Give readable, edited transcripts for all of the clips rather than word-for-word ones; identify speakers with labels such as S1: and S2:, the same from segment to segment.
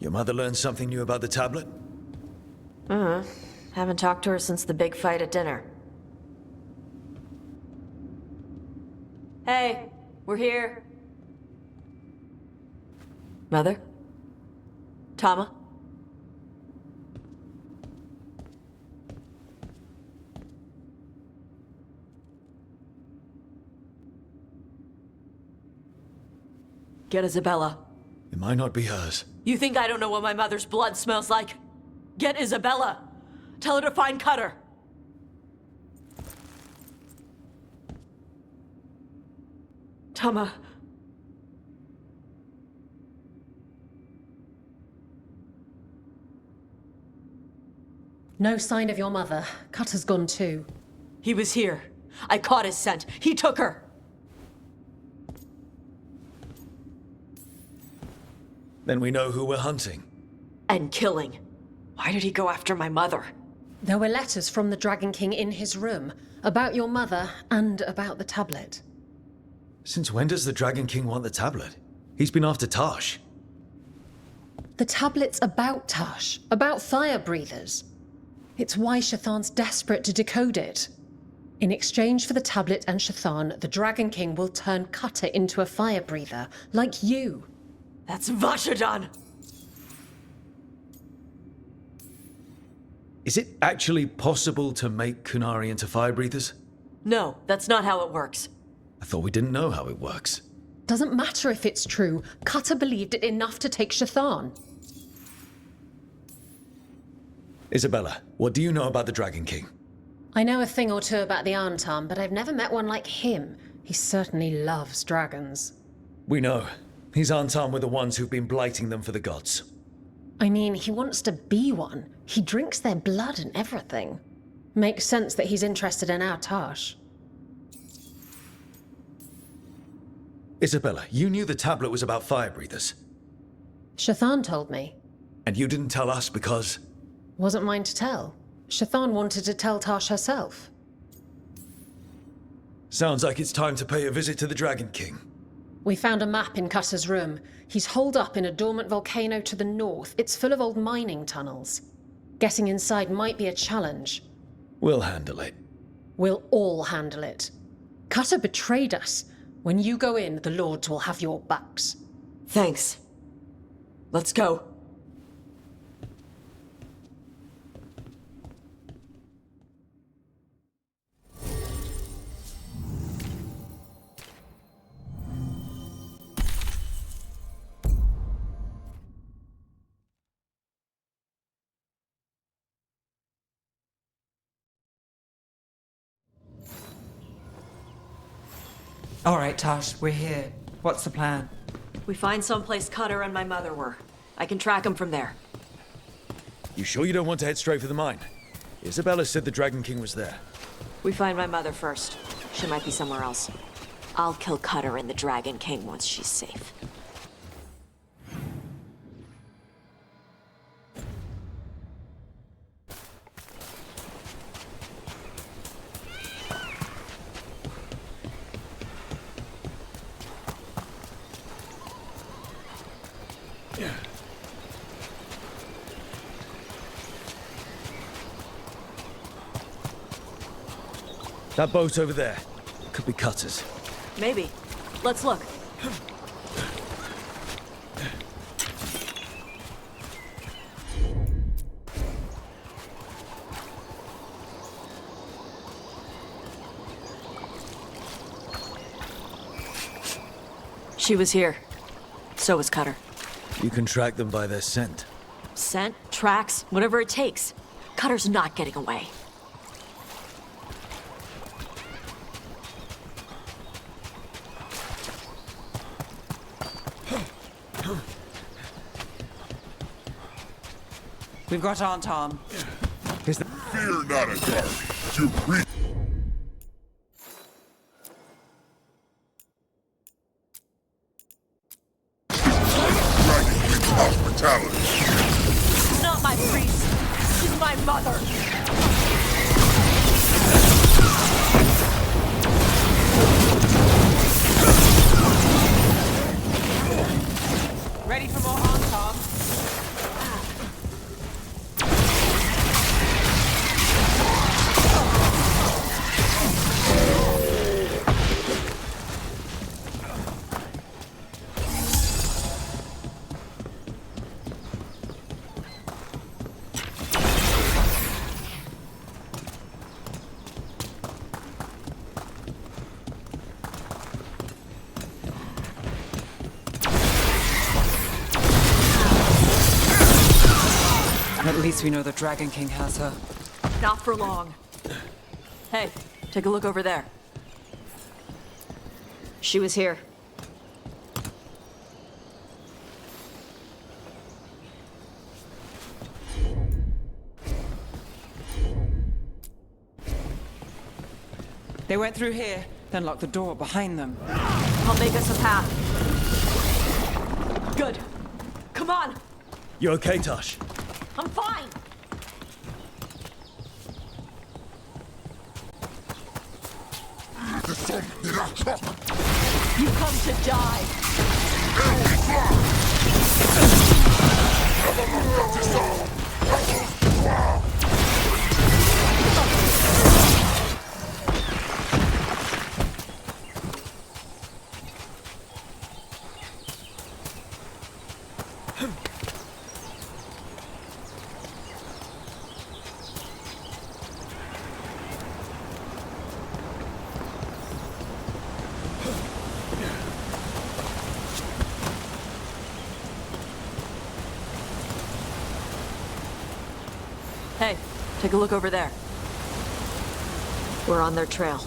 S1: Your mother learned something new about the tablet?
S2: Haven't talked to her since the big fight at dinner. Hey, we're here. Mother? Tama? Get Isabella.
S1: It might not be hers.
S2: You think I don't know what my mother's blood smells like? Get Isabella. Tell her to find Cutter. Tama.
S3: No sign of your mother. Cutter's gone too.
S2: He was here. I caught his scent. He took her.
S1: Then we know who we're hunting.
S2: And killing. Why did he go after my mother?
S3: There were letters from the Dragon King in his room about your mother and about the tablet.
S1: Since when does the Dragon King want the tablet? He's been after Tash.
S3: The tablet's about Tash, about fire breathers. It's why Shathan's desperate to decode it. In exchange for the tablet and Shathan, the Dragon King will turn Cutter into a fire breather, like you.
S2: That's Vashadan!
S1: Is it actually possible to make Kunari into fire breathers?
S2: No, that's not how it works.
S1: I thought we didn't know how it works.
S3: Doesn't matter if it's true. Cutter believed it enough to take Shathan.
S1: Isabella, what do you know about the Dragon King?
S3: I know a thing or two about the Arntam, but I've never met one like him. He certainly loves dragons.
S1: We know. His Antam were the ones who've been blighting them for the gods.
S3: I mean, he wants to be one. He drinks their blood and everything. Makes sense that he's interested in our Tash.
S1: Isabella, you knew the tablet was about fire breathers.
S3: Shathan told me.
S1: And you didn't tell us because...
S3: Wasn't mine to tell. Shathan wanted to tell Tash herself.
S1: Sounds like it's time to pay a visit to the Dragon King.
S3: We found a map in Cutter's room. He's holed up in a dormant volcano to the north. It's full of old mining tunnels. Getting inside might be a challenge.
S1: We'll handle it.
S3: We'll all handle it. Cutter betrayed us. When you go in, the Lords will have your backs.
S2: Thanks. Let's go.
S4: All right, Tash, we're here. What's the plan?
S2: We find someplace Cutter and my mother were. I can track them from there.
S1: You sure you don't want to head straight for the mine? Isabella said the Dragon King was there.
S2: We find my mother first. She might be somewhere else. I'll kill Cutter and the Dragon King once she's safe.
S1: That boat over there. Could be Cutter's.
S2: Maybe. Let's look. She was here. So was Cutter.
S1: You can track them by their scent.
S2: Scent, tracks, whatever it takes. Cutter's not getting away.
S4: We've got Aunt Tom.
S5: Fear not a dark. You pre- Dragon King's hospitality.
S2: She's not my priest. She's my mother.
S4: Ready for more Aunt Tom? least we know the Dragon King has her.
S2: Not for long. Hey, take a look over there. She was here.
S4: They went through here, then locked the door behind them.
S2: I'll make us a path. Good. Come on.
S1: You okay, Tosh?
S2: I'm fine. You come to die. Hey, take a look over there. We're on their trail.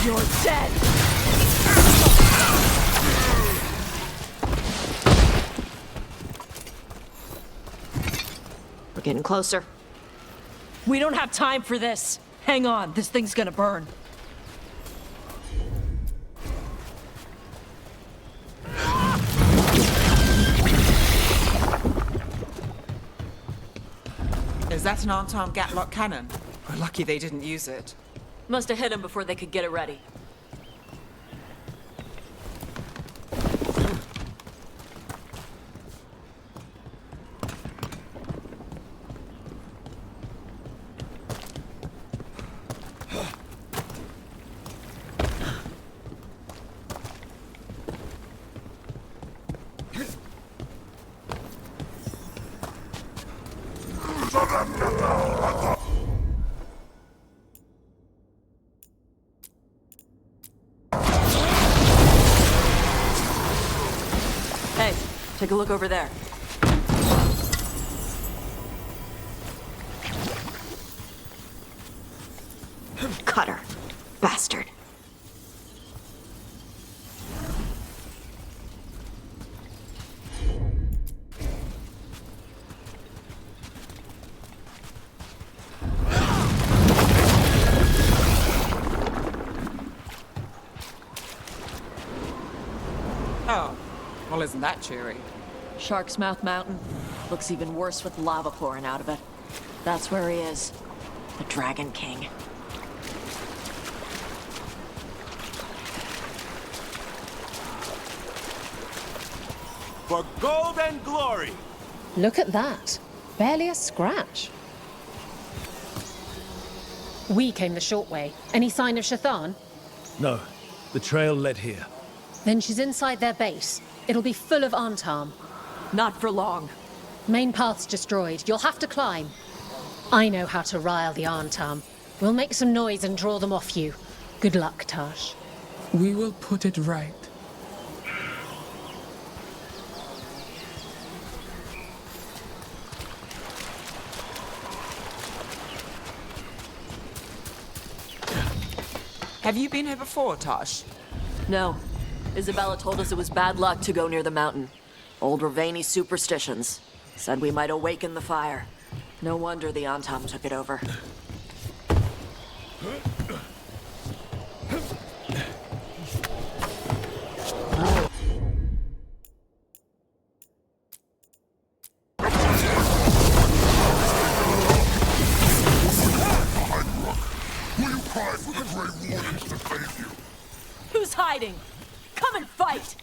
S2: You're dead! We're getting closer. We don't have time for this. Hang on, this thing's gonna burn.
S4: Is that an unarmed Gatlock cannon? We're lucky they didn't use it.
S2: Must have hit him before they could get it ready. Hey, take a look over there. Cutter. Bastard.
S4: Oh, well, isn't that cheery?
S2: Shark's Mouth Mountain. Looks even worse with lava pouring out of it. That's where he is. The Dragon King.
S6: For gold and glory!
S3: Look at that. Barely a scratch. We came the short way. Any sign of Shathan?
S1: No. The trail led here.
S3: Then she's inside their base. It'll be full of Antarm.
S2: Not for long.
S3: Main path's destroyed. You'll have to climb. I know how to rile the Antarm. We'll make some noise and draw them off you. Good luck, Tash.
S7: We will put it right.
S4: Have you been here before, Tosh?
S2: No. Isabella told us it was bad luck to go near the mountain. Old Ravani superstitions. Said we might awaken the fire. No wonder the Antam took it over.
S5: Will you cry for the Grey Wardens to save you?
S2: Who's hiding? Come and fight!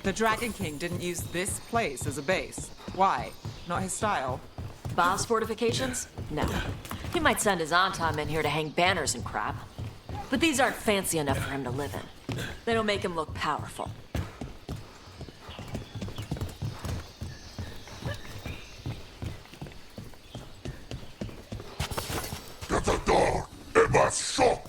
S4: The Dragon King didn't use this place as a base. Why? Not his style.
S2: Boss fortifications? No. He might send his Antom in here to hang banners and crap. But these aren't fancy enough for him to live in. They don't make him look powerful.
S5: Get the door! It must shock!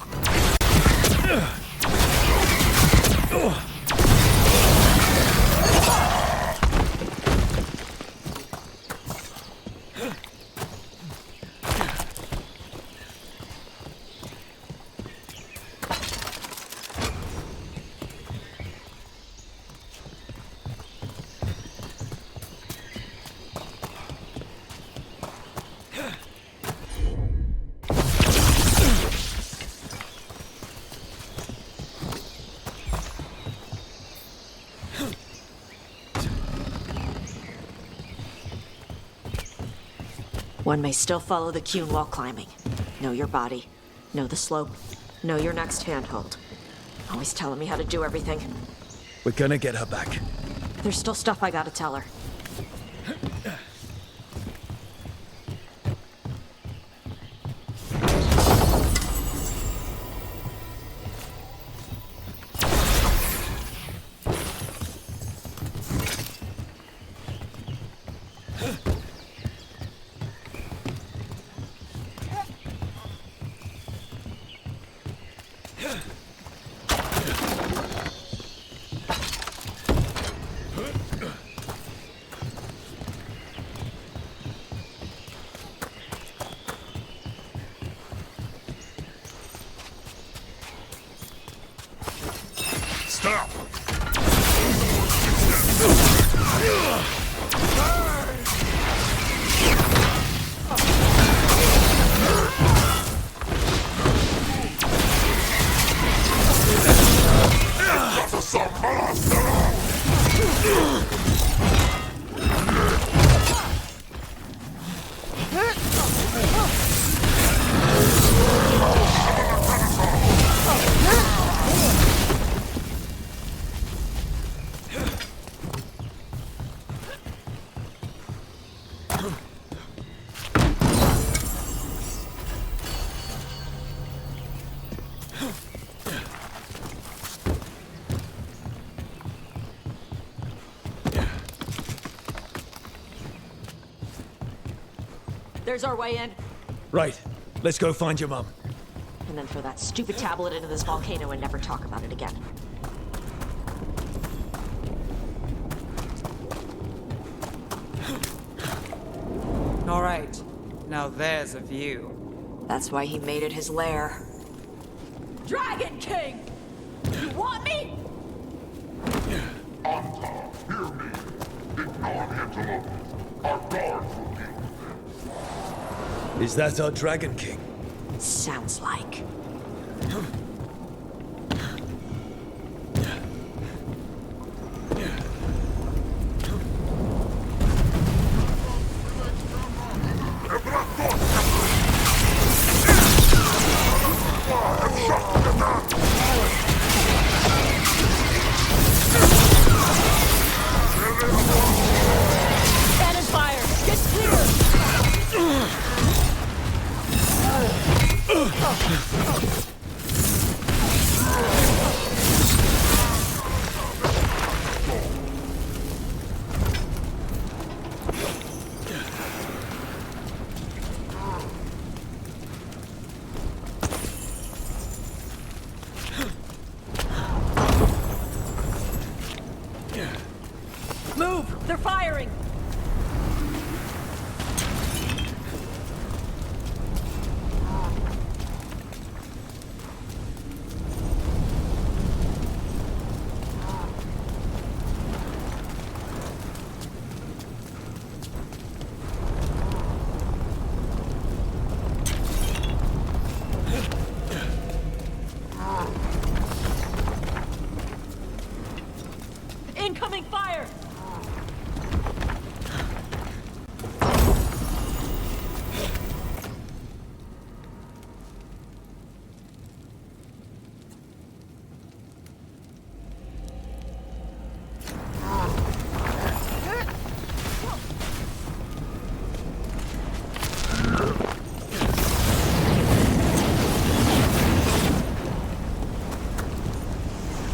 S2: One may still follow the Cune while climbing. Know your body. Know the slope. Know your next handhold. Always telling me how to do everything.
S1: We're gonna get her back.
S2: There's still stuff I gotta tell her.
S5: Stop!
S2: There's our way in.
S1: Right. Let's go find your mum.
S2: And then throw that stupid tablet into this volcano and never talk about it again.
S4: All right. Now there's a view.
S2: That's why he made it his lair. Dragon King! You want me?
S5: Anta, hear me. Ignore the interlopers. Our guard will deal with them.
S1: Is that our Dragon King?
S2: Sounds like.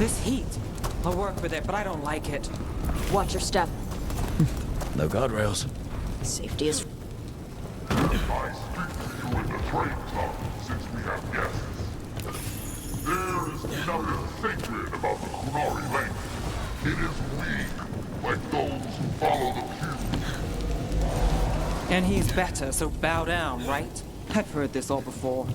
S4: This heat. I'll work with it, but I don't like it.
S2: Watch your step.
S1: No guardrails.
S2: Safety is...
S5: I speak to you in the trade club since we have guests. There is nothing sacred about the Kunari language. It is weak, like those who follow the pews.
S4: And he's better, so bow down, right? I've heard this all before.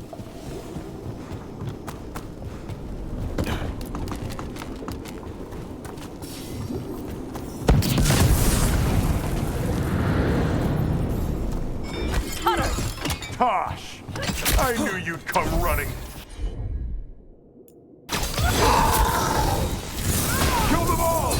S5: Tosh! I knew you'd come running. Kill them all!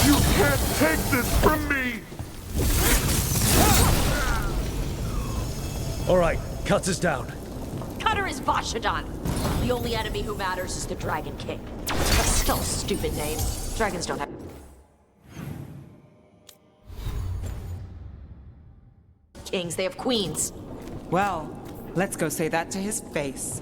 S5: You can't take this from me!
S1: All right, cut us down.
S2: Cutter is Vashadan. The only enemy who matters is the Dragon King. That's still a stupid name. Dragons don't have... kings, they have queens.
S4: Well, let's go say that to his face.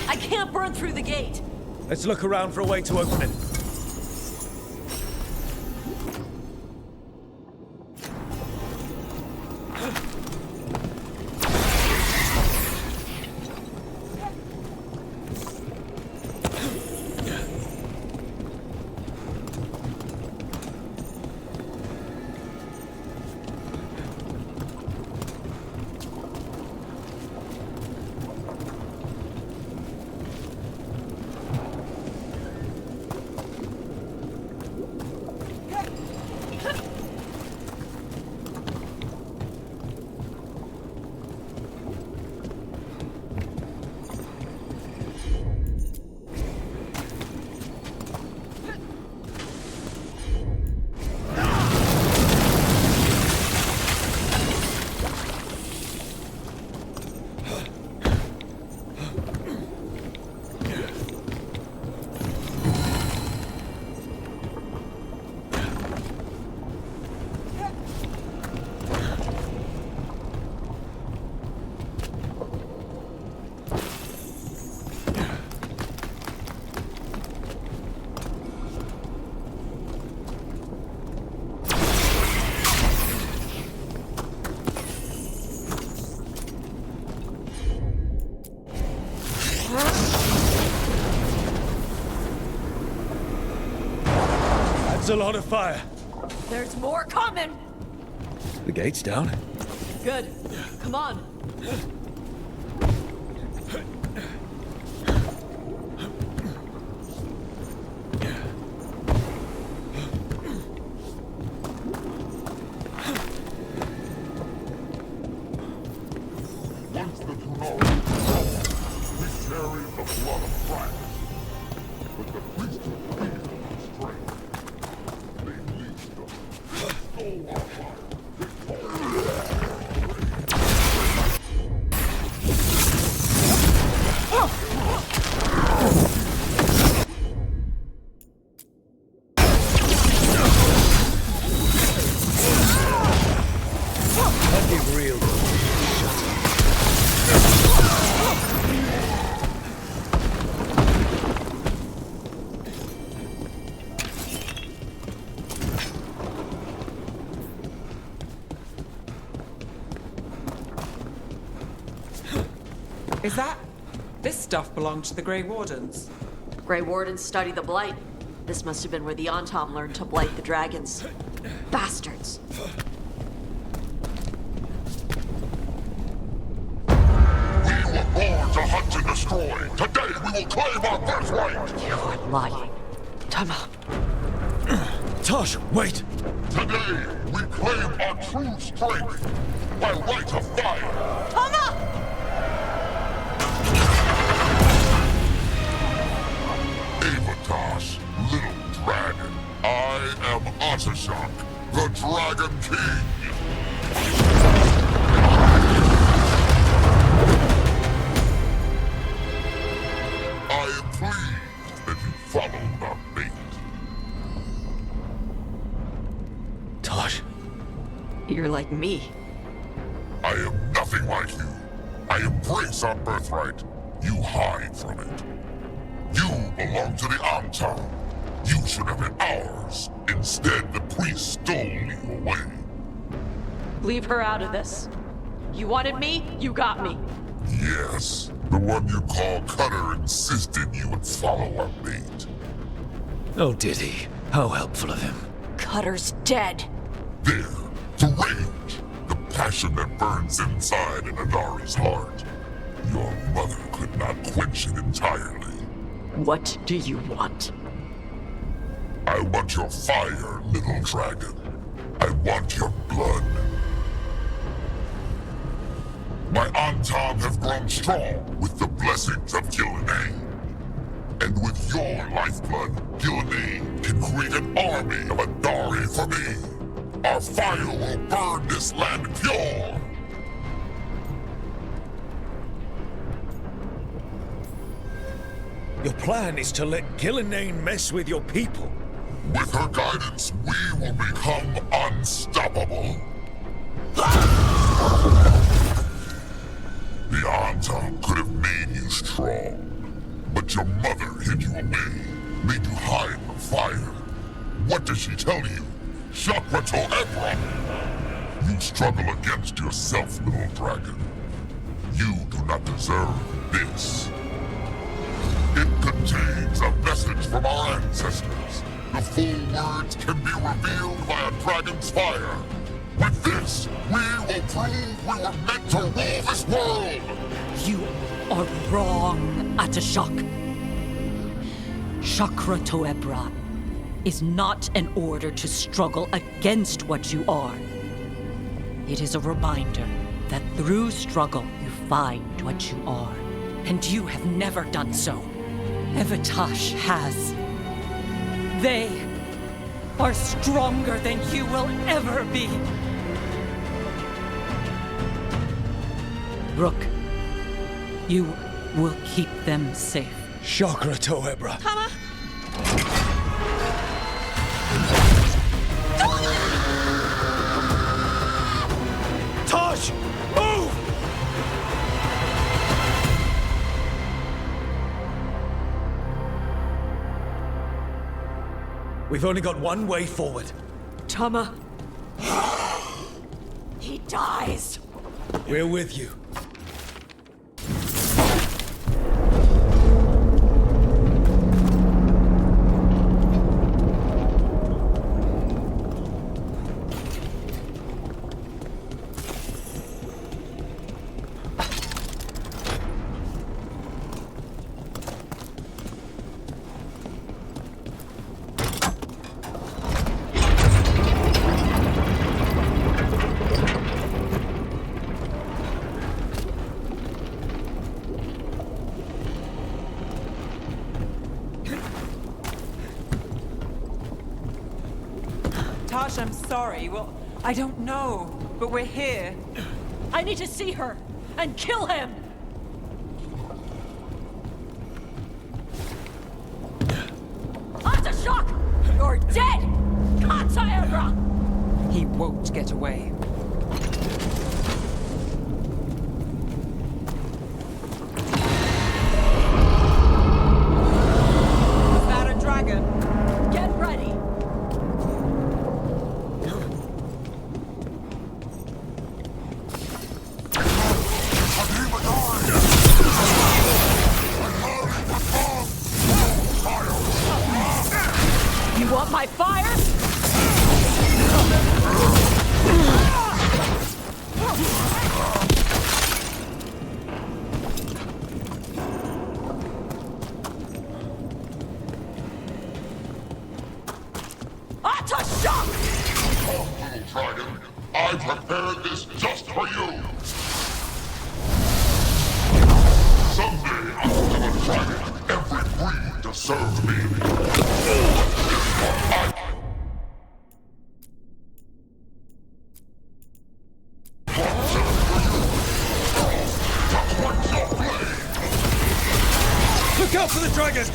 S2: I can't burn through the gate.
S1: Let's look around for a way to open it. That's a lot of fire.
S2: There's more coming.
S1: The gate's down.
S2: Good. Come on.
S5: Once the Kunari fall, we carry the blood of France. But the priesthood feared our strength. They leased us, stole our fire, they called
S1: That'd be real.
S4: Is that This stuff belonged to the Grey Wardens.
S2: Grey Wardens study the Blight. This must have been where the Antom learned to blight the dragons. Bastards.
S5: We were born to hunt and destroy. Today we will claim our birthright.
S2: You are lying. Tama.
S1: Tosh, wait!
S5: Today we claim our true strength by right of fire.
S2: Tama!
S5: Avatosh, little dragon. I am Atashok, the Dragon King. I am pleased that you followed our fate.
S1: Tosh,
S2: You're like me.
S5: I am nothing like you. I embrace our birthright. You hide from it. You belong to the Antam. You should have been ours. Instead, the priest stole you away.
S2: Leave her out of this. You wanted me, you got me.
S5: Yes, the one you call Cutter insisted you would follow our mate.
S1: oh did he? How helpful of him.
S2: Cutter's dead.
S5: There, the rage, the passion that burns inside an Adari's heart. Your mother could not quench it entirely.
S2: What do you want?
S5: I want your fire, little dragon. I want your blood. My Antam have grown strong with the blessings of Gillenane. And with your lifeblood, Gillenane can create an army of Adari for me. Our fire will burn this land pure.
S1: Your plan is to let Gillenane mess with your people.
S5: With her guidance, we will become unstoppable. The Antam could have made you strong, but your mother hid you away, made you hide the fire. What did she tell you? Shakrato Ebra! You struggle against yourself, little dragon. You do not deserve this. It contains a message from our ancestors. The full words can be revealed by a dragon's fire. With this, we will prove we were meant to rule this world!
S8: You are wrong, Atashok. Chakra Toebra is not an order to struggle against what you are. It is a reminder that through struggle you find what you are. And you have never done so. Evatash has. They are stronger than you will ever be. Rook, you will keep them safe.
S1: Chakra Toebra.
S2: Tama!
S1: Tosh! Move! We've only got one way forward.
S2: Tama! He dies!
S1: We're with you.
S4: Tash, I'm sorry. Well, I don't know, but we're here.
S8: I need to see her and kill him!
S2: Atashok! You're dead! Kataebra!
S4: He won't get away. Is that a dragon?
S2: Get ready!
S5: Dragon. I prepared this just for you. Someday I will have a dragon of every breed to serve me.
S1: Look out for the dragon!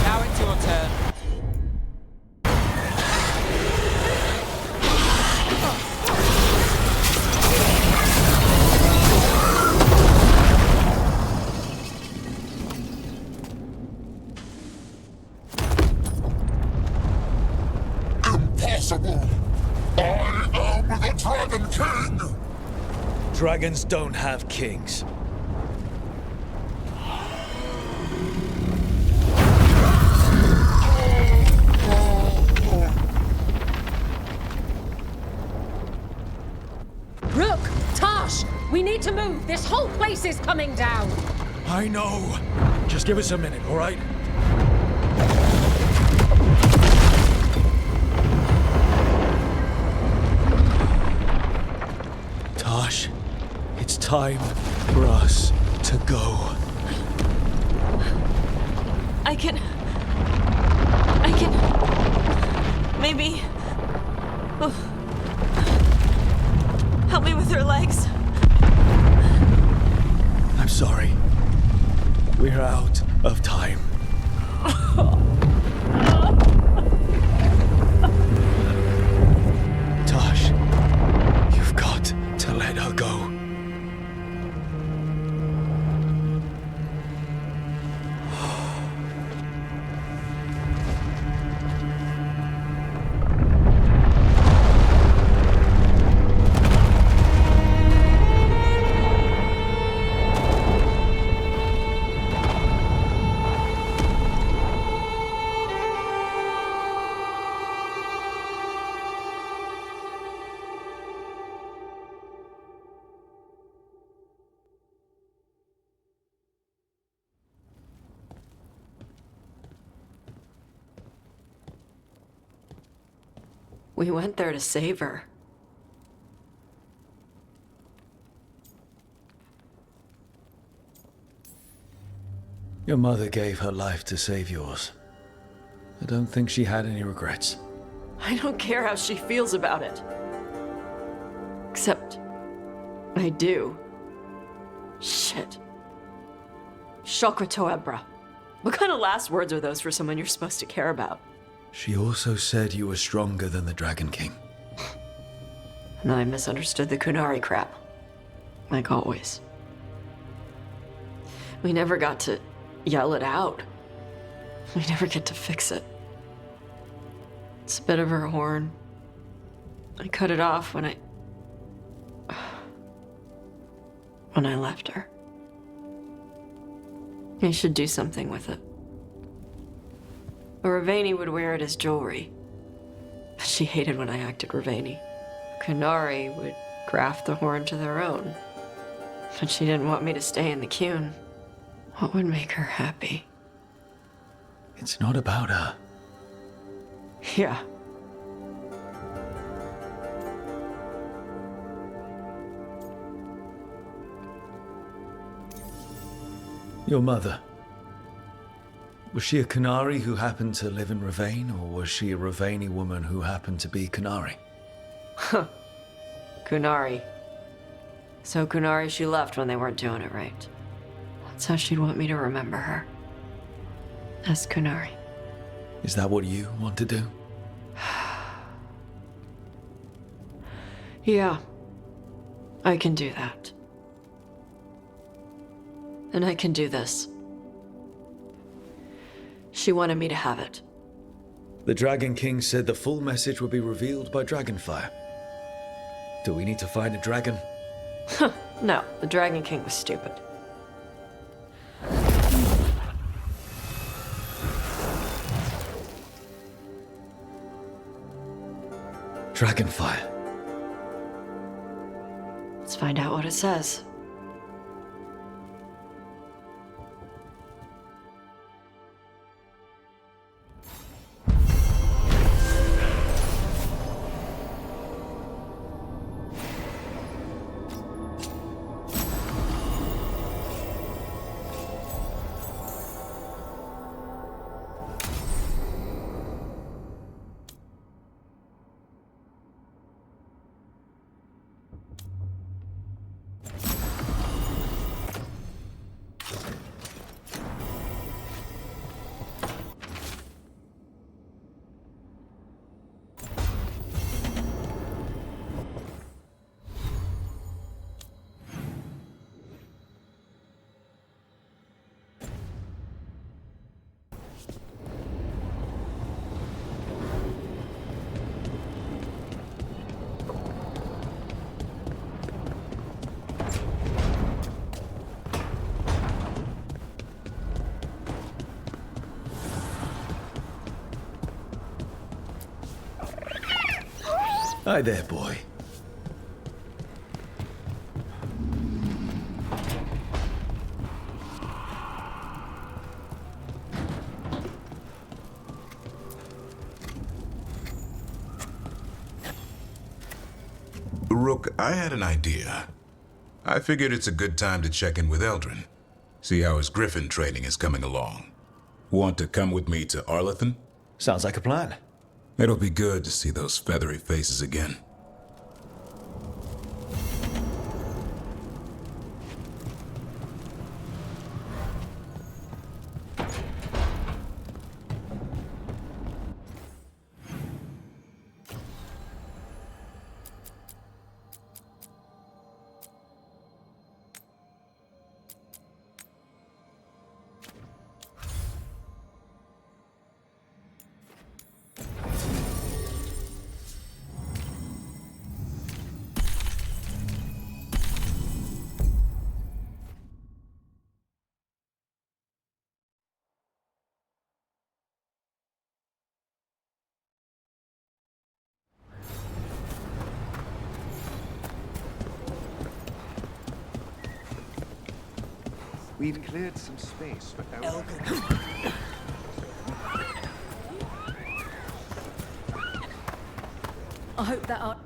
S4: Now it's your turn.
S5: Impossible! I am the Dragon King!
S1: Dragons don't have kings.
S3: Rook! Tash! We need to move! This whole place is coming down!
S1: I know. Just give us a minute, all right? Tosh, it's time for us to go.
S2: I can... Maybe... Oh. Help me with her legs.
S1: I'm sorry. We're out of time. Tosh, you've got to let her go.
S2: We went there to save her.
S1: Your mother gave her life to save yours. I don't think she had any regrets.
S2: I don't care how she feels about it. Except... I do. Shit. Chakra Toebra. What kind of last words are those for someone you're supposed to care about?
S1: She also said you were stronger than the Dragon King.
S2: And I misunderstood the Kunari crap. Like always. We never got to yell it out. We never get to fix it. It's a bit of her horn. I cut it off when I left her. I should do something with it. Ravani would wear it as jewelry. But she hated when I acted Ravani. Kunari would graft the horn to their own. But she didn't want me to stay in the Qun. What would make her happy?
S1: It's not about her.
S2: Yeah.
S1: Your mother. Was she a Kunari who happened to live in Ravane, or was she a Ravani woman who happened to be Kunari?
S2: Kunari. So Kunari she left when they weren't doing it right. That's how she'd want me to remember her. As Kunari.
S1: Is that what you want to do?
S2: Yeah. I can do that. And I can do this. She wanted me to have it.
S1: The Dragon King said the full message would be revealed by Dragonfire. Do we need to fight a dragon?
S2: No, the Dragon King was stupid.
S1: Dragonfire.
S2: Let's find out what it says.
S1: Hi there, boy.
S9: Rook, I had an idea. I figured it's a good time to check in with Eldrin. See how his Griffin training is coming along. Want to come with me to Arlathan?
S1: Sounds like a plan.
S9: It'll be good to see those feathery faces again.
S10: We've cleared some space for Elgin.
S8: I hope that our...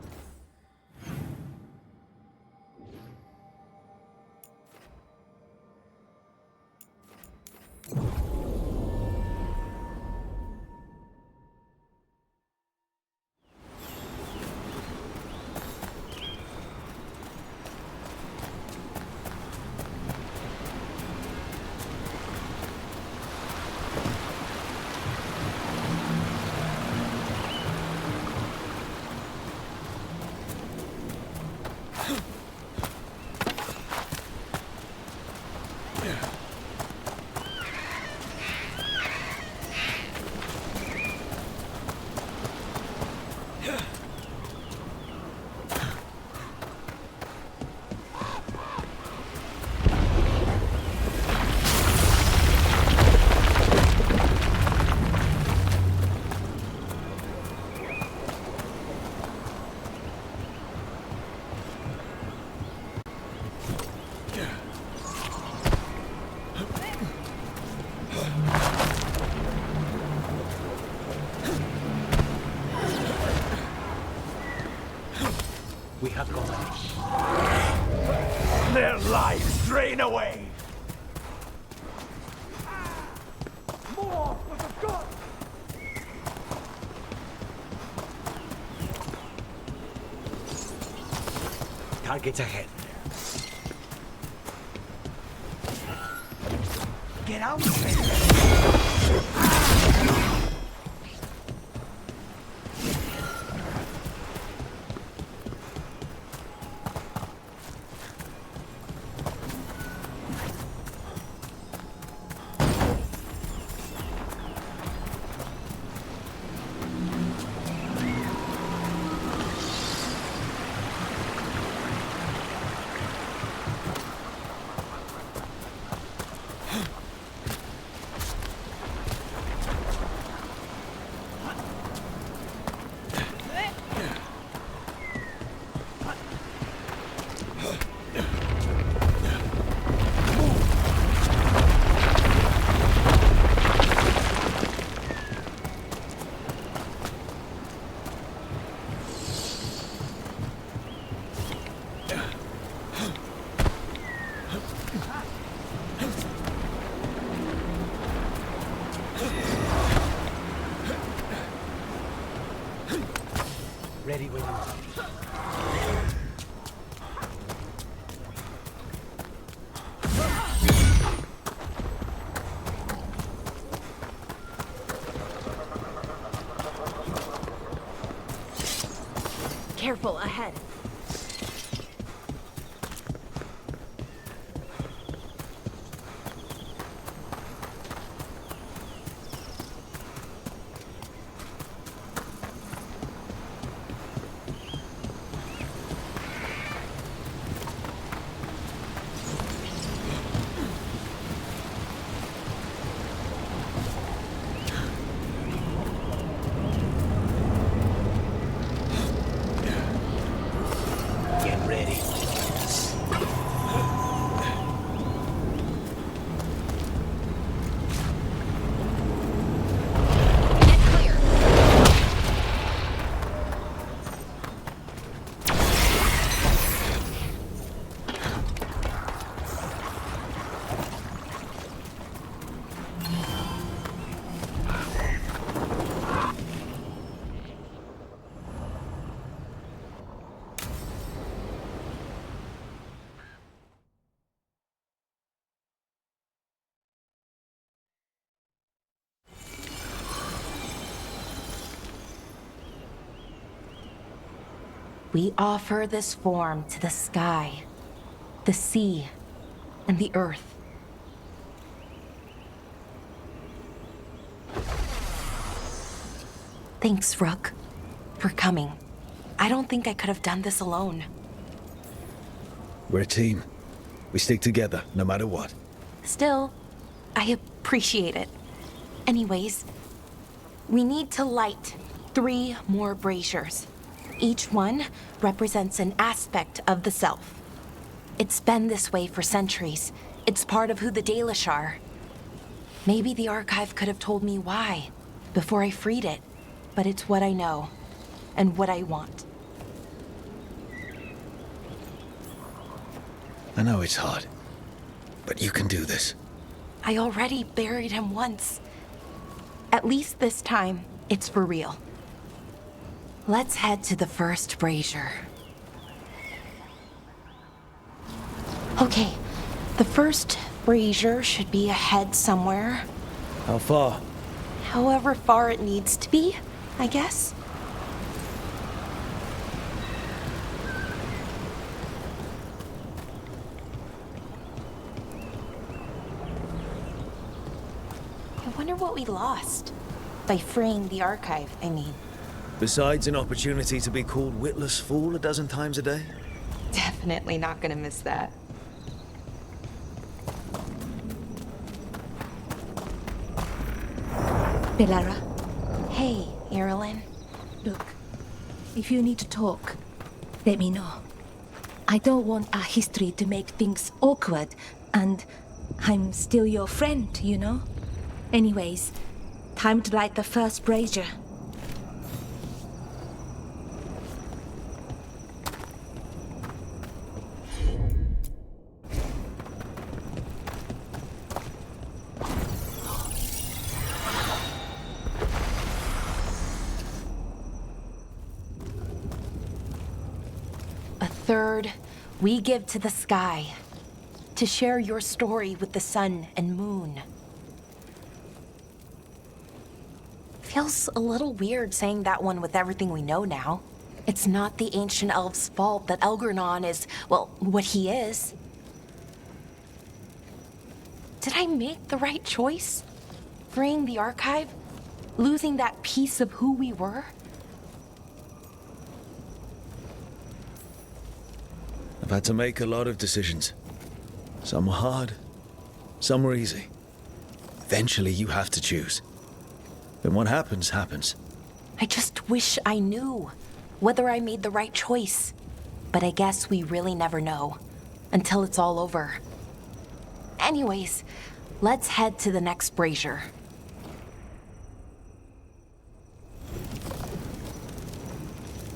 S6: We have gone. Their lives drain away. More for the god. Targets ahead. Get out of it.
S11: careful ahead.
S6: Get ready.
S11: Get clear.
S12: We offer this form to the sky, the sea, and the earth. Thanks, Rook, for coming. I don't think I could have done this alone.
S1: We're a team. We stick together, no matter what.
S12: Still, I appreciate it. Anyways, we need to light 3 more braziers. Each one represents an aspect of the self. It's been this way for centuries. It's part of who the Dalish are. Maybe the archive could have told me why before I freed it, but it's what I know and what I want.
S1: I know it's hard, but you can do this.
S12: I already buried him once. At least this time, it's for real. Let's head to the first brazier. Okay, the first brazier should be ahead somewhere.
S1: How far?
S12: However far it needs to be, I guess. I wonder what we lost. By freeing the archive, I mean.
S1: Besides an opportunity to be called witless fool a dozen times a day?
S12: Definitely not gonna miss that.
S11: Belara,
S12: Hey, Irilyn.
S11: look. If you need to talk, let me know. I don't want our history to make things awkward, and I'm still your friend, you know? Anyways, time to light the first brazier.
S12: A third we give to the sky, to share your story with the sun and moon. Feels a little weird saying that one with everything we know now. It's not the ancient elves' fault that Elgranon is, well, what he is. Did I make the right choice? Freeing the archive? Losing that piece of who we were?
S1: I've had to make a lot of decisions. Some were hard, some were easy. Eventually you have to choose. And what happens, happens.
S12: I just wish I knew whether I made the right choice. But I guess we really never know until it's all over. Anyways, let's head to the next brazier.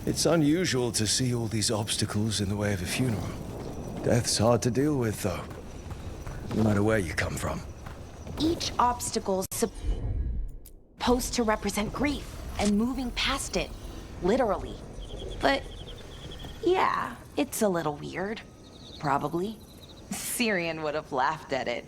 S1: It's unusual to see all these obstacles in the way of a funeral. Death's hard to deal with, though, no matter where you come from.
S12: Each obstacle's supposed to represent grief and moving past it, literally. But yeah, it's a little weird, probably. Syrian would have laughed at it.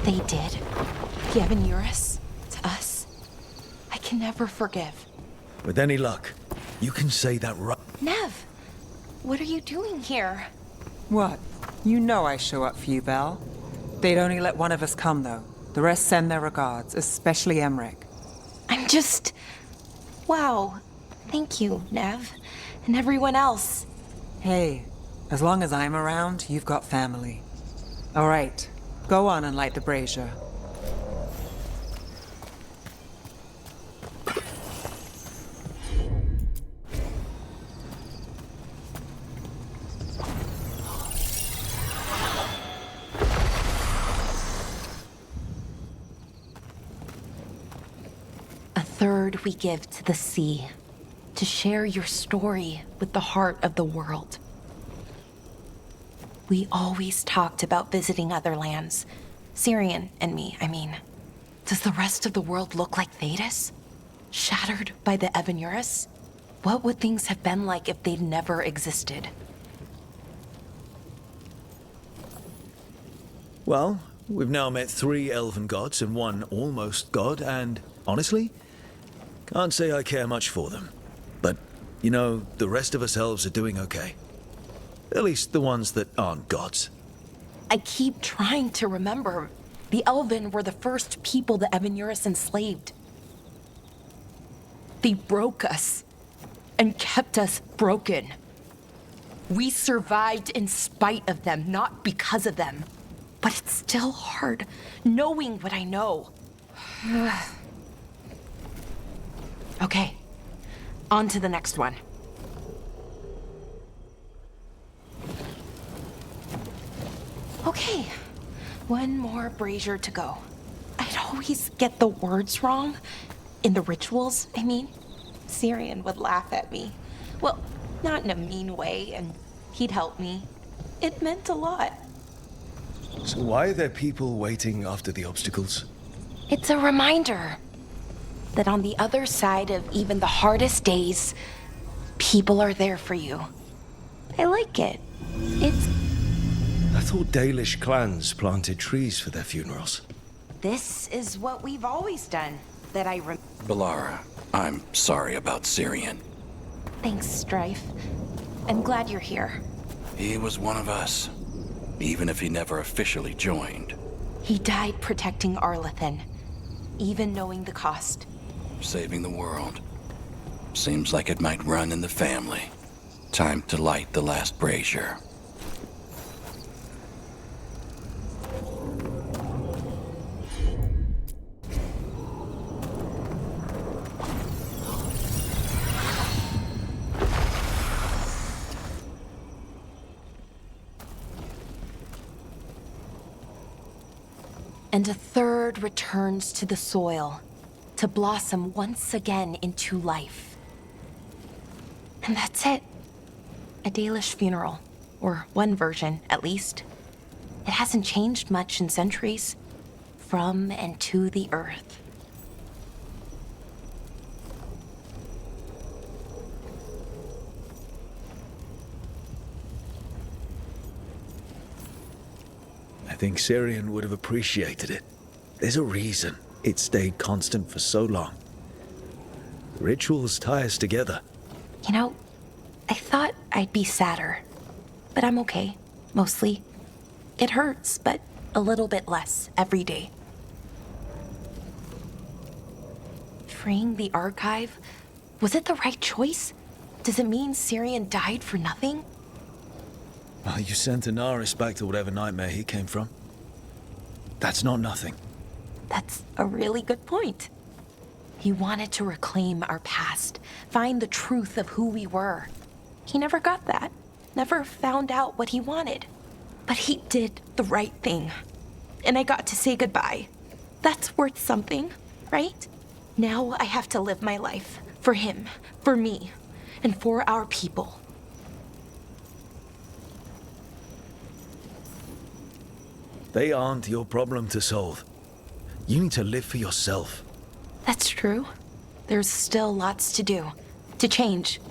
S12: they did, the Avenuris, to us, I can never forgive.
S1: With any luck, you can say that right.
S12: Nev, what are you doing here?
S4: What? You know I show up for you, Belle. They'd only let one of us come, though. The rest send their regards, especially Emmerich.
S12: I'm just... Wow. Thank you, Nev. And everyone else.
S4: Hey, as long as I'm around, you've got family. All right, go on and light the brazier.
S12: A third we give to the sea, to share your story with the heart of the world. We always talked about visiting other lands. Syrian and me, I mean. Does the rest of the world look like Thedas? Shattered by the Avenuris? What would things have been like if they'd never existed?
S1: Well, we've now met 3 elven gods and 1 almost god, and honestly, can't say I care much for them. But, you know, the rest of us elves are doing okay. At least the ones that aren't gods.
S12: I keep trying to remember. The Elven were the first people the Avenuris enslaved. They broke us and kept us broken. We survived in spite of them, not because of them. But it's still hard, knowing what I know. Okay, on to the next one. Okay, one more brazier to go. I'd always get the words wrong. In the rituals, I mean. Syrian would laugh at me. Well, not in a mean way, and he'd help me. It meant a lot.
S1: So why are there people waiting after the obstacles?
S12: It's a reminder that on the other side of even the hardest days, people are there for you. I like it. It's...
S10: I thought Dalish clans planted trees for their funerals.
S12: This is what we've always done, that I
S13: Balara, I'm sorry about Syrian.
S12: Thanks, Strife. I'm glad you're here.
S13: He was one of us, even if he never officially joined.
S12: He died protecting Arlathan, even knowing the cost.
S13: Saving the world. Seems like it might run in the family. Time to light the last brazier.
S12: And a third returns to the soil, to blossom once again into life. And that's it. A Dalish funeral, or one version, at least. It hasn't changed much in centuries, from and to the earth.
S1: I think Syrian would have appreciated it. There's a reason it stayed constant for so long. Rituals tie us together.
S12: You know, I thought I'd be sadder, but I'm okay, mostly. It hurts, but a little bit less every day. Freeing the archive, was it the right choice? Does it mean Syrian died for nothing?
S1: Well, you sent Anaris back to whatever nightmare he came from. That's not nothing.
S12: That's a really good point. He wanted to reclaim our past, find the truth of who we were. He never got that, never found out what he wanted. But he did the right thing. And I got to say goodbye. That's worth something, right? Now I have to live my life for him, for me, and for our people.
S1: They aren't your problem to solve. You need to live for yourself.
S12: That's true. There's still lots to do, to change.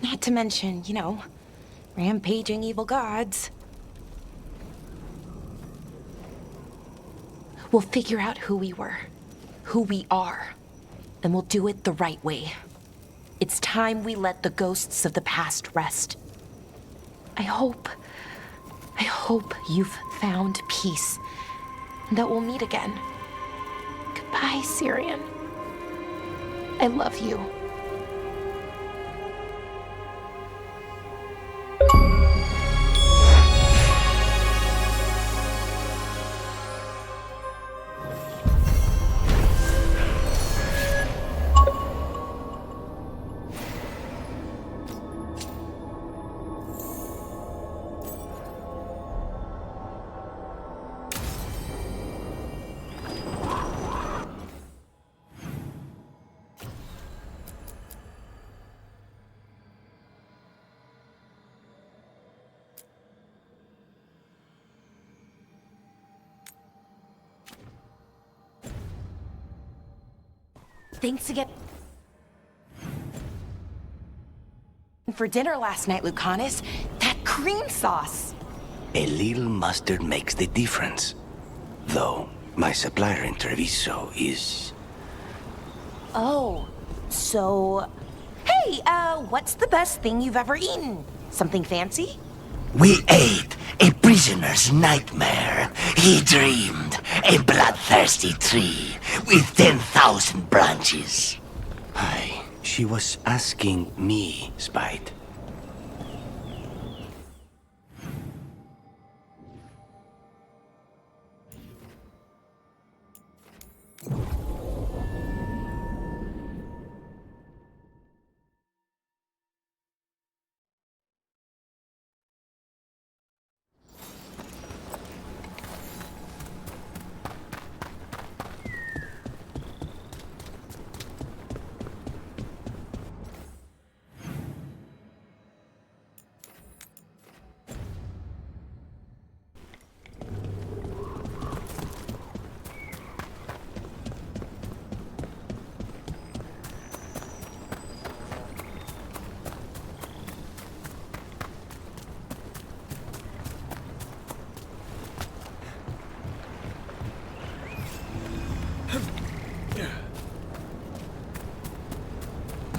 S12: Not to mention, you know, rampaging evil gods. We'll figure out who we were, who we are, and we'll do it the right way. It's time we let the ghosts of the past rest. I hope you've found peace, and that we'll meet again. Goodbye, Syrian. I love you. Thanks again for dinner last night, Lucanus. That cream sauce.
S14: A little mustard makes the difference. Though, my supplier in Treviso is...
S12: Oh, so... Hey, what's the best thing you've ever eaten? Something fancy?
S14: We ate a prisoner's nightmare. He dreamed a bloodthirsty tree with 10,000 branches. Aye, she was asking me, Spite.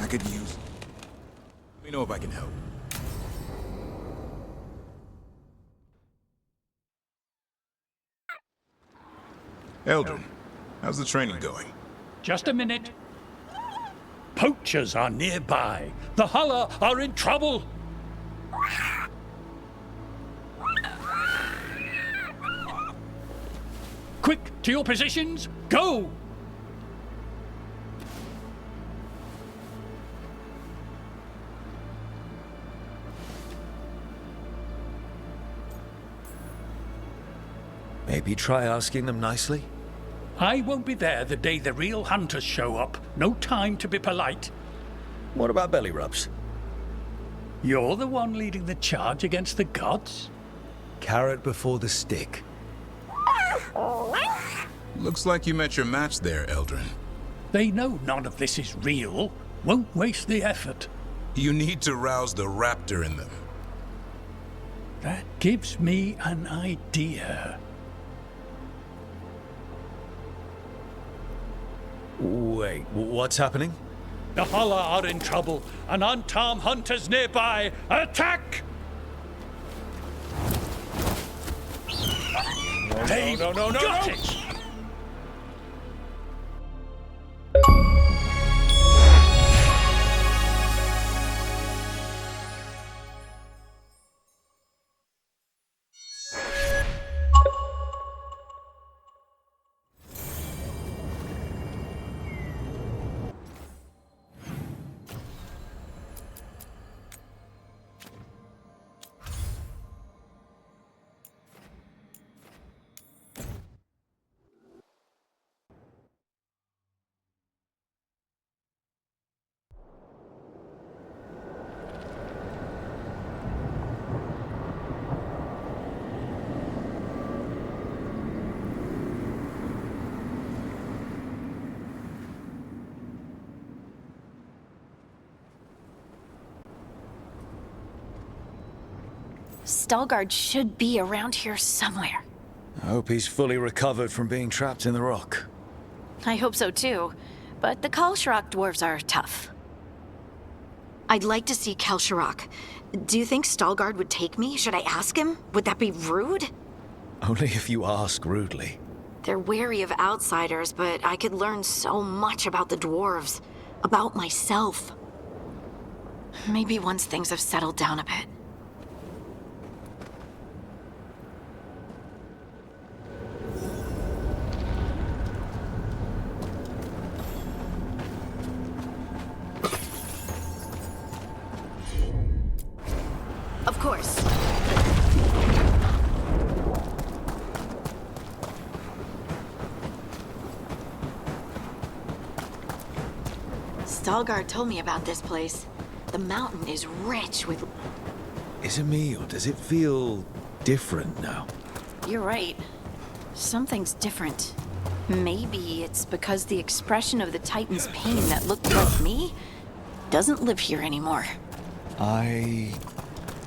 S9: I could use... Let me know if I can help. Eldrin, how's the training going?
S15: Just a minute. Poachers are nearby. The Hulla are in trouble. Quick, to your positions. Go!
S1: Maybe try asking them nicely?
S15: I won't be there the day the real hunters show up. No time to be polite.
S1: What about belly rubs?
S15: You're the one leading the charge against the gods?
S1: Carrot before the stick.
S9: Looks like you met your match there, Eldrin.
S15: They know none of this is real. Won't waste the effort.
S9: You need to rouse the raptor in them.
S15: That gives me an idea.
S1: Wait, what's happening?
S15: The Hulla are in trouble, and unarmed hunters nearby. Attack! They've got it!
S12: Stalgard should be around here somewhere.
S1: I hope he's fully recovered from being trapped in the rock.
S16: I hope so too, but the Kalsharok dwarves are tough. I'd like to see Kalsharok. Do you think Stalgard would take me? Should I ask him? Would that be rude?
S1: Only if you ask rudely.
S16: They're wary of outsiders, but I could learn so much about the dwarves, about myself. Maybe once things have settled down a bit. Of course. Stalgard told me about this place. The mountain is rich with...
S1: Is it me, or does it feel different now?
S16: You're right. Something's different. Maybe it's because the expression of the Titan's pain that looked like me doesn't live here anymore.
S1: I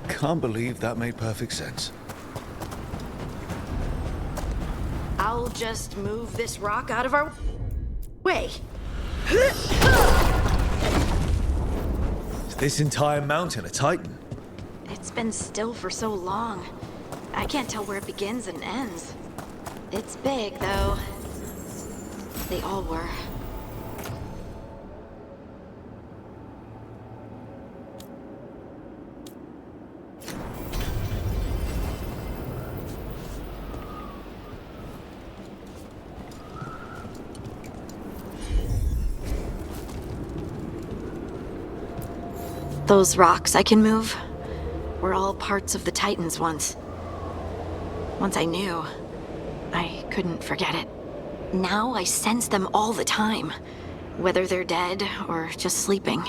S1: can't believe that made perfect sense.
S16: I'll just move this rock out of our way.
S1: Is this entire mountain a Titan?
S16: It's been still for so long. I can't tell where it begins and ends. It's big, though. They all were. Those rocks I can move were all parts of the Titans once. Once I knew, I couldn't forget it. Now I sense them all the time, whether they're dead or just sleeping.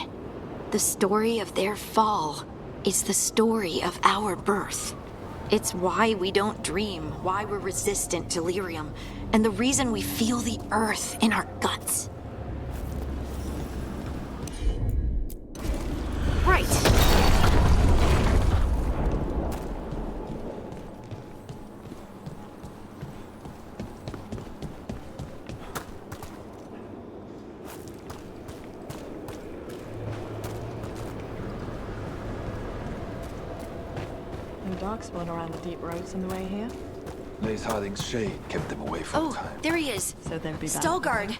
S16: The story of their fall is the story of our birth. It's why we don't dream, why we're resistant to lyrium, and the reason we feel the earth in our guts. Right.
S17: No darkspawn around the deep roads on the way here?
S18: Lace Harding's shade kept them away for a time.
S16: Oh, there he is.
S17: So they'd be back.
S16: Stalgard.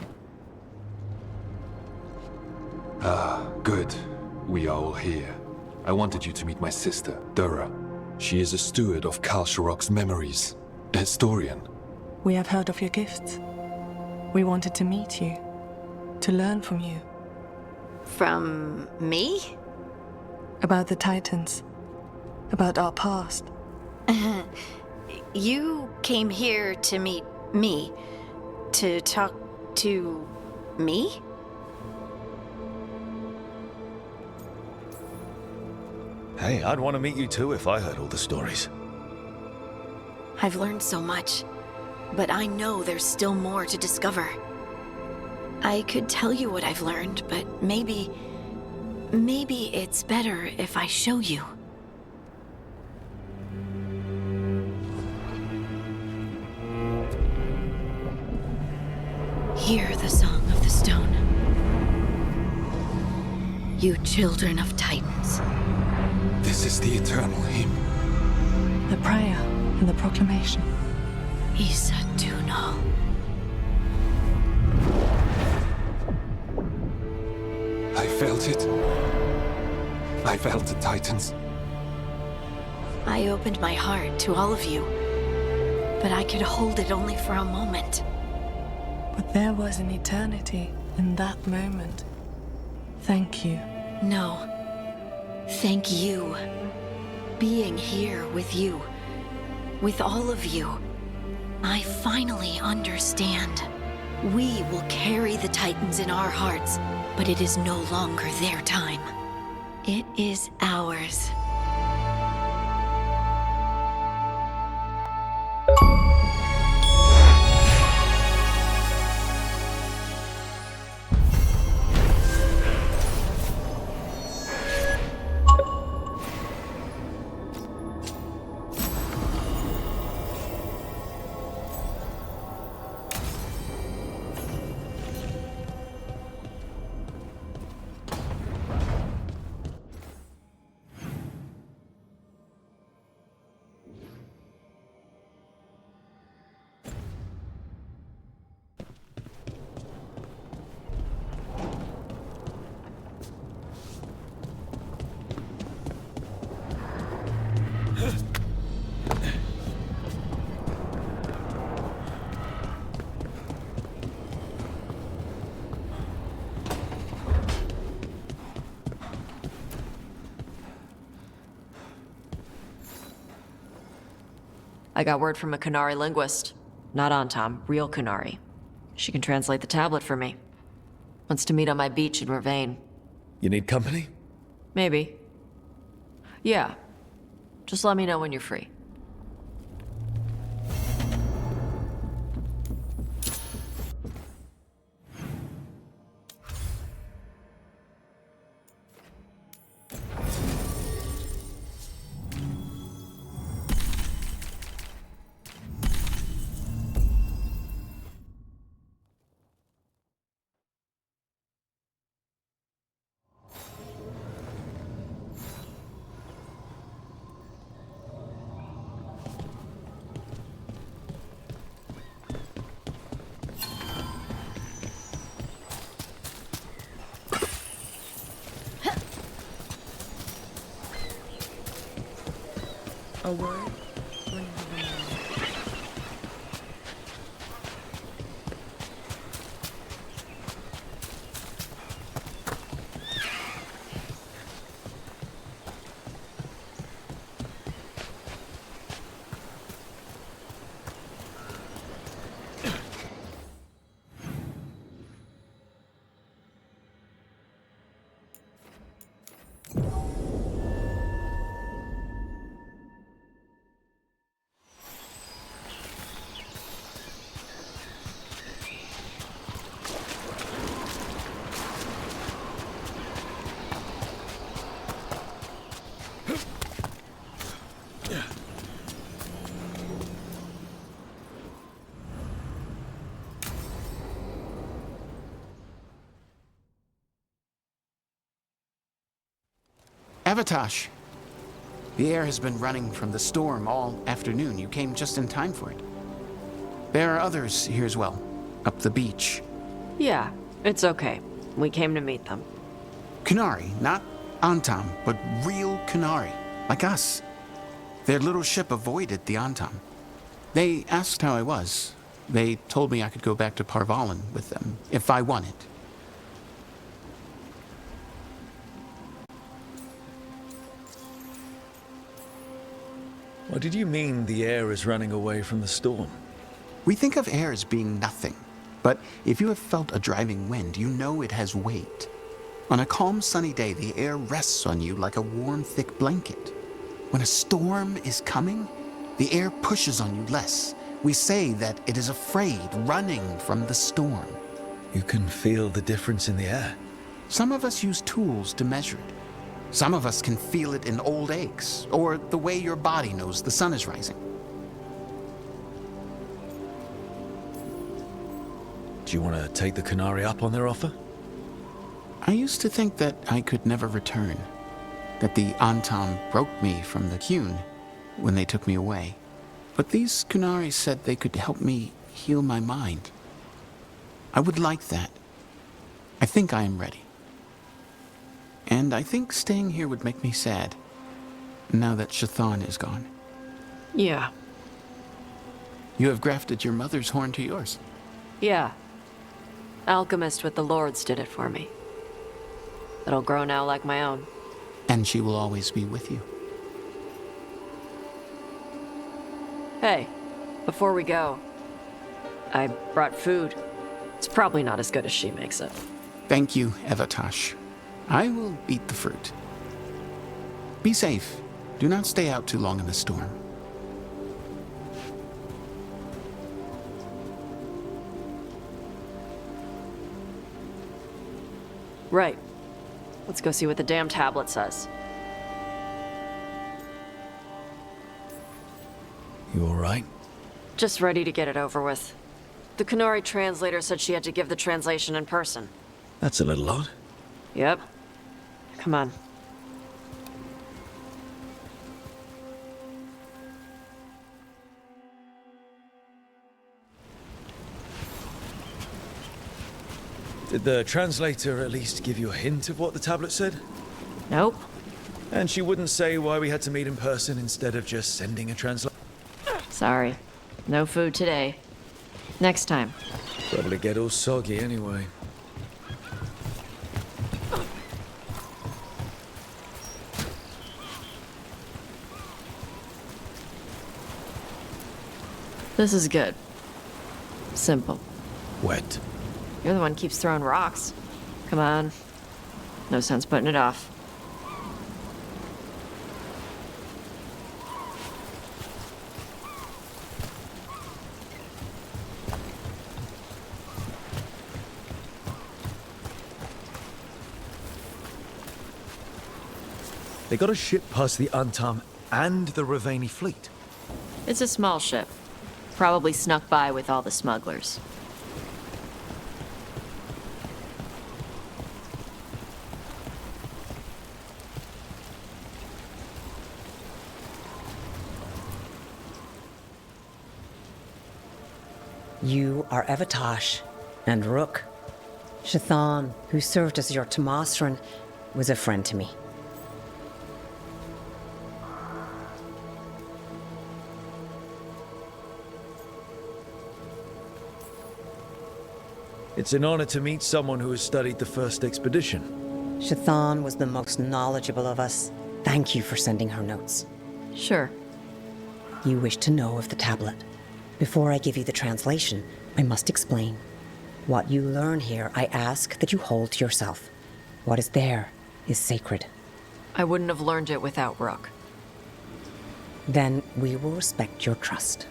S18: Ah, good. We are all here. I wanted you to meet my sister, Dura. She is a steward of Kalsharok's memories, a historian.
S17: We have heard of your gifts. We wanted to meet you, to learn from you.
S16: From me?
S17: About the Titans, about our past.
S16: You came here to meet me, to talk to me?
S1: Hey, I'd want to meet you too if I heard all the stories.
S16: I've learned so much, but I know there's still more to discover. I could tell you what I've learned, but maybe it's better if I show you. Hear the song of the stone. You children of Titans.
S18: This is the eternal hymn.
S17: The prayer and the proclamation.
S16: Isa Tunal.
S18: I felt it. I felt the Titans.
S16: I opened my heart to all of you, but I could hold it only for a moment.
S17: But there was an eternity in that moment. Thank you.
S16: No. Thank you. Being here with you, with all of you, I finally understand. We will carry the Titans in our hearts, but it is no longer their time. It is ours.
S2: I got word from a Qunari linguist. Not Antam, real Qunari. She can translate the tablet for me. Wants to meet on my beach in Ravane.
S1: You need company?
S2: Maybe. Yeah. Just let me know when you're free.
S17: A word?
S19: Avatosh! The air has been running from the storm all afternoon. You came just in time for it. There are others here as well, up the beach.
S2: Yeah, it's okay. We came to meet them.
S19: Qunari, not Antam, but real Qunari, like us. Their little ship avoided the Antam. They asked how I was. They told me I could go back to Parvalan with them, if I wanted.
S1: What did you mean the air is running away from the storm?
S19: We think of air as being nothing, but if you have felt a driving wind, you know it has weight. On a calm, sunny day, the air rests on you like a warm, thick blanket. When a storm is coming, the air pushes on you less. We say that it is afraid, running from the storm.
S1: You can feel the difference in the air.
S19: Some of us use tools to measure it. Some of us can feel it in old aches, or the way your body knows the sun is rising.
S1: Do you want to take the Qunari up on their offer?
S19: I used to think that I could never return, that the Antam broke me from the Qun when they took me away. But these Qunari said they could help me heal my mind. I would like that. I think I am ready. And I think staying here would make me sad, now that Shathan is gone.
S2: Yeah.
S19: You have grafted your mother's horn to yours.
S2: Yeah. Alchemist with the Lords did it for me. It'll grow now like my own.
S19: And she will always be with you.
S2: Hey, before we go, I brought food. It's probably not as good as she makes it.
S19: Thank you, Avatosh. I will eat the fruit. Be safe. Do not stay out too long in the storm.
S2: Right. Let's go see what the damn tablet says.
S1: You all right?
S2: Just ready to get it over with. The Qunari translator said she had to give the translation in person.
S1: That's a little odd.
S2: Yep. Come on.
S1: Did the translator at least give you a hint of what the tablet said?
S2: Nope.
S1: And she wouldn't say why we had to meet in person instead of just sending a translator?
S2: Sorry. No food today. Next time.
S1: Probably get all soggy anyway.
S2: This is good. Simple.
S1: Wet.
S2: You're the one who keeps throwing rocks. Come on. No sense putting it off.
S1: They got a ship past the Untom and the Ravani fleet.
S2: It's a small ship. Probably snuck by with all the smugglers.
S20: You are Evatash and Rook. Shathan, who served as your Tomasran, was a friend to me.
S1: It's an honor to meet someone who has studied the first expedition.
S20: Shathan was the most knowledgeable of us. Thank you for sending her notes.
S2: Sure.
S20: You wish to know of the tablet. Before I give you the translation, I must explain. What you learn here, I ask that you hold to yourself. What is there is sacred.
S2: I wouldn't have learned it without Rook.
S20: Then we will respect your trust.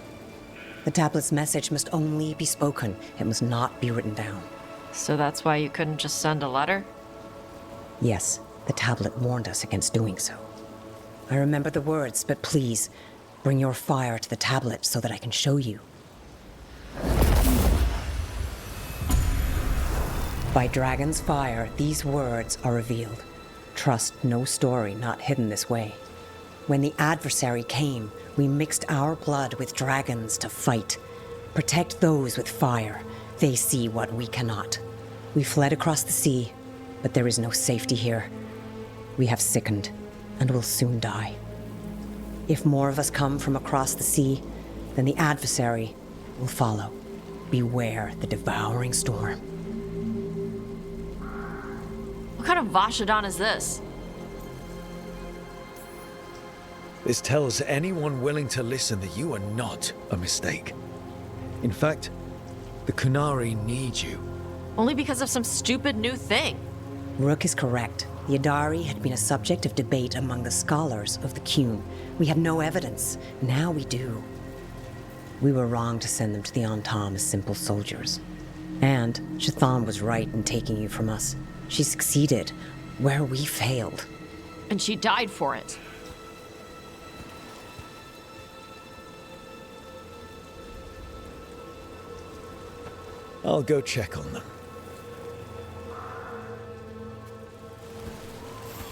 S20: The tablet's message must only be spoken. It must not be written down.
S2: So that's why you couldn't just send a letter?
S20: Yes, the tablet warned us against doing so. I remember the words, but please, bring your fire to the tablet so that I can show you. By Dragon's fire, these words are revealed. Trust no story not hidden this way. When the adversary came, we mixed our blood with dragons to fight. Protect those with fire. They see what we cannot. We fled across the sea, but there is no safety here. We have sickened, and will soon die. If more of us come from across the sea, then the adversary will follow. Beware the devouring storm.
S2: What kind of Vashadan is this?
S1: This tells anyone willing to listen that you are not a mistake. In fact, the Kunari need you.
S2: Only because of some stupid new thing.
S20: Rook is correct. The Adari had been a subject of debate among the scholars of the Qun. We had no evidence. Now we do. We were wrong to send them to the Antam as simple soldiers. And Shathan was right in taking you from us. She succeeded where we failed.
S2: And she died for it.
S1: I'll go check on them.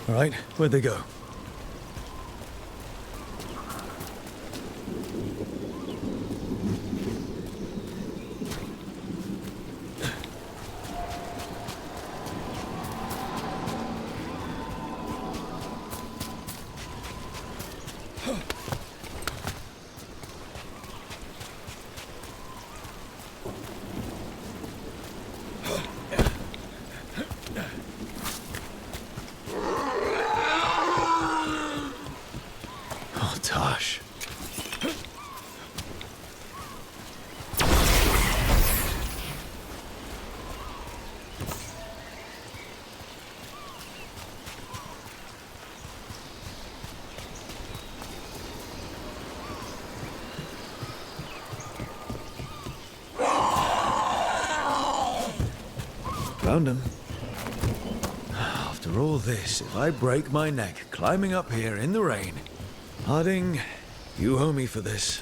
S1: All right, where'd they go? Found him. After all this, if I break my neck climbing up here in the rain, Harding, you owe me for this.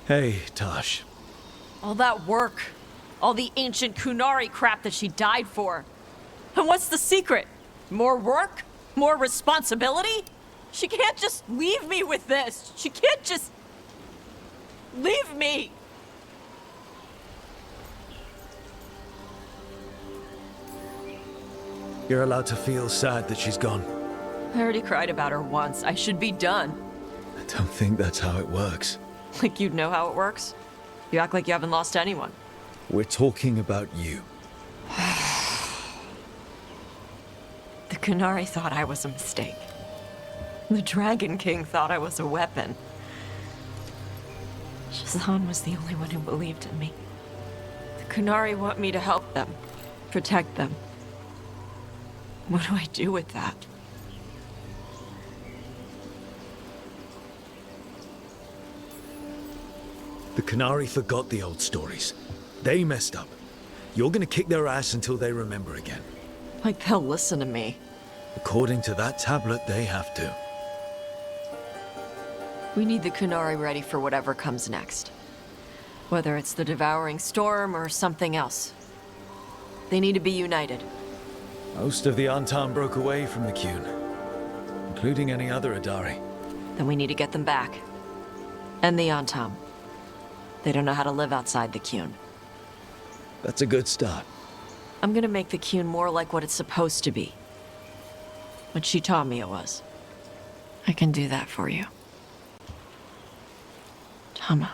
S1: Hey, Tosh.
S2: All that work. All the ancient Kunari crap that she died for. And what's the secret? More work? More responsibility? She can't just leave me with this. She can't just... leave me.
S1: You're allowed to feel sad that she's gone.
S2: I already cried about her once. I should be done.
S1: I don't think that's how it works.
S2: Like you'd know how it works? You act like you haven't lost anyone.
S1: We're talking about you.
S2: The Kunari thought I was a mistake. The Dragon King thought I was a weapon. Shazan was the only one who believed in me. The Kunari want me to help them, protect them. What do I do with that?
S1: The Kunari forgot the old stories. They messed up. You're gonna kick their ass until they remember again.
S2: Like they'll listen to me.
S1: According to that tablet, they have to.
S2: We need the Kunari ready for whatever comes next. Whether it's the Devouring Storm or something else. They need to be united.
S1: Most of the Antam broke away from the Qun, including any other Adari.
S2: Then we need to get them back. And the Antam. They don't know how to live outside the Qun.
S1: That's a good start.
S2: I'm gonna make the Qun more like what it's supposed to be. What she taught me it was. I can do that for you. Tama.